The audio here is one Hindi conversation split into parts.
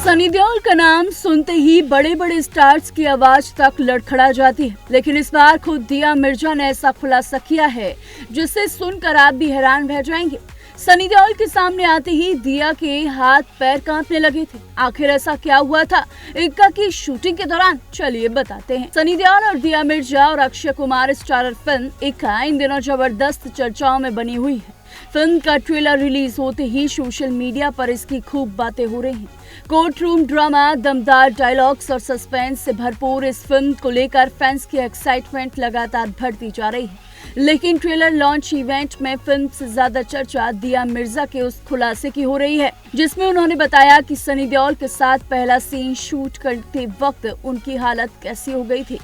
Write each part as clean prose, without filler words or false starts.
सनी देओल का नाम सुनते ही बड़े बड़े स्टार्स की आवाज तक लड़खड़ा जाती है, लेकिन इस बार खुद दिया मिर्जा ने ऐसा खुलासा किया है जिसे सुनकर आप भी हैरान रह जाएंगे। सनी देओल के सामने आते ही दिया के हाथ पैर कांपने लगे थे। आखिर ऐसा क्या हुआ था इक्का की शूटिंग के दौरान, चलिए बताते हैं। सनी देओल और दिया मिर्जा और अक्षय कुमार स्टारर फिल्म इक्का इन दिनों जबरदस्त चर्चाओं में बनी हुई है। फिल्म का ट्रेलर रिलीज होते ही सोशल मीडिया पर इसकी खूब बातें हो रही हैं। कोर्ट रूम ड्रामा, दमदार डायलॉग्स और सस्पेंस से भरपूर इस फिल्म को लेकर फैंस की एक्साइटमेंट लगातार बढ़ती जा रही है। लेकिन ट्रेलर लॉन्च इवेंट में फिल्म से ज्यादा चर्चा दिया मिर्जा के उस खुलासे की हो रही है जिसमें उन्होंने बताया कि सनी देओल के साथ पहला सीन शूट करते वक्त उनकी हालत कैसी हो गई थी।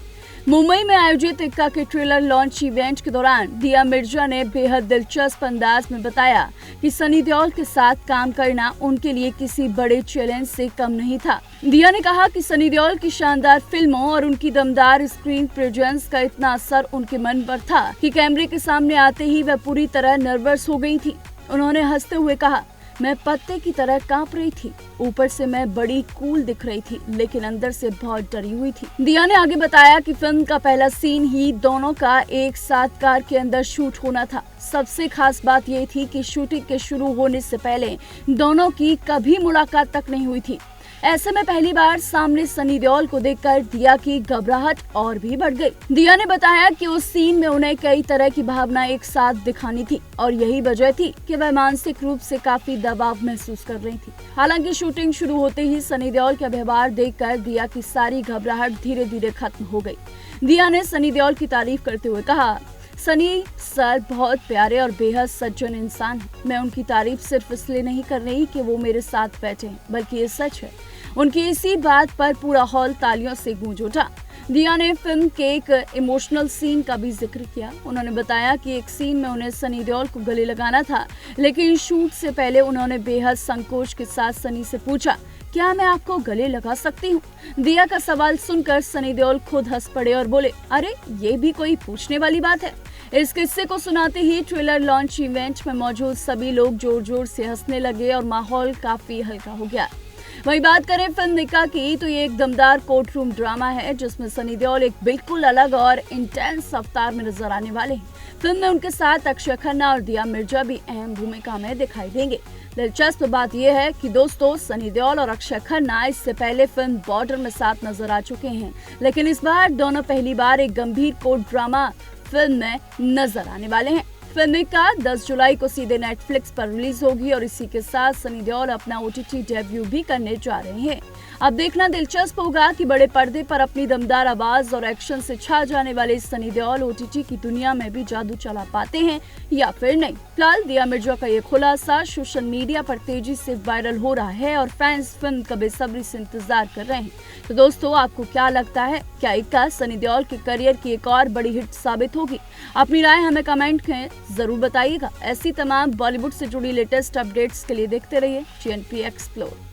मुंबई में आयोजित इक्का के ट्रेलर लॉन्च इवेंट के दौरान दिया मिर्जा ने बेहद दिलचस्प अंदाज में बताया कि सनी देओल के साथ काम करना उनके लिए किसी बड़े चैलेंज से कम नहीं था। दिया ने कहा कि सनी देओल की शानदार फिल्मों और उनकी दमदार स्क्रीन प्रेजेंस का इतना असर उनके मन पर था कि कैमरे के सामने आते ही वह पूरी तरह नर्वस हो गई थी। उन्होंने हंसते हुए कहा, मैं पत्ते की तरह कांप रही थी। ऊपर से मैं बड़ी कूल दिख रही थी, लेकिन अंदर से बहुत डरी हुई थी। दिया ने आगे बताया कि फिल्म का पहला सीन ही दोनों का एक साथ कार के अंदर शूट होना था। सबसे खास बात ये थी कि शूटिंग के शुरू होने से पहले दोनों की कभी मुलाकात तक नहीं हुई थी। ऐसे में पहली बार सामने सनी देओल को देखकर दिया की घबराहट और भी बढ़ गई। दिया ने बताया कि उस सीन में उन्हें कई तरह की भावना एक साथ दिखानी थी और यही वजह थी कि वह मानसिक रूप से काफी दबाव महसूस कर रही थी। हालांकि शूटिंग शुरू होते ही सनी देओल का व्यवहार देखकर दिया की सारी घबराहट धीरे धीरे खत्म हो गई। दिया ने सनी देओल की तारीफ करते हुए कहा, सनी सर बहुत प्यारे और बेहद सज्जन इंसान हैं। मैं उनकी तारीफ सिर्फ इसलिए नहीं कर रही कि वो मेरे साथ बैठे हैं, बल्कि ये सच है। उनकी इसी बात पर पूरा हॉल तालियों से गूंज उठा। दिया ने फिल्म के एक इमोशनल सीन का भी जिक्र किया। उन्होंने बताया कि एक सीन में उन्हें सनी देओल को गले लगाना था, लेकिन शूट से पहले उन्होंने बेहद संकोच के साथ सनी से पूछा, क्या मैं आपको गले लगा सकती हूँ? दिया का सवाल सुनकर सनी देओल खुद हंस पड़े और बोले, अरे ये भी कोई पूछने वाली बात है। इस किस्से को सुनाते ही ट्रेलर लॉन्च इवेंट में मौजूद सभी लोग जोर जोर से हंसने लगे और माहौल काफी हल्का हो गया। वहीं बात करें फिल्म इक्का की, तो ये एक दमदार कोर्ट रूम ड्रामा है जिसमें सनी देओल एक बिल्कुल अलग और इंटेंस अवतार में नजर आने वाले हैं। फिल्म में उनके साथ अक्षय खन्ना और दिया मिर्जा भी अहम भूमिका में दिखाई देंगे। दिलचस्प बात यह है कि दोस्तों, सनी देओल और अक्षय खन्ना इससे पहले फिल्म बॉर्डर में साथ नजर आ चुके हैं, लेकिन इस बार दोनों पहली बार एक गंभीर कोर्ट ड्रामा फिल्म में नजर आने वाले हैं। फिल्म इक्का 10 जुलाई को सीधे नेटफ्लिक्स पर रिलीज होगी और इसी के साथ सनी देओल अपना OTT डेब्यू भी करने जा रहे हैं। अब देखना दिलचस्प होगा कि बड़े पर्दे पर अपनी दमदार आवाज और एक्शन से छा जाने वाले सनी देओल OTT की दुनिया में भी जादू चला पाते हैं या फिर नहीं। फिलहाल दिया मिर्जा का ये खुलासा सोशल मीडिया पर तेजी से वायरल हो रहा है और फैंस फिल्म का बेसब्री से इंतजार कर रहे हैं। तो दोस्तों, आपको क्या लगता है, क्या इक्का सनी देओल के करियर की एक और बड़ी हिट साबित होगी? अपनी राय हमें कमेंट में जरूर बताइएगा। ऐसी तमाम बॉलीवुड से जुड़ी लेटेस्ट अपडेट्स के लिए देखते रहिए GNP एक्सप्लोर।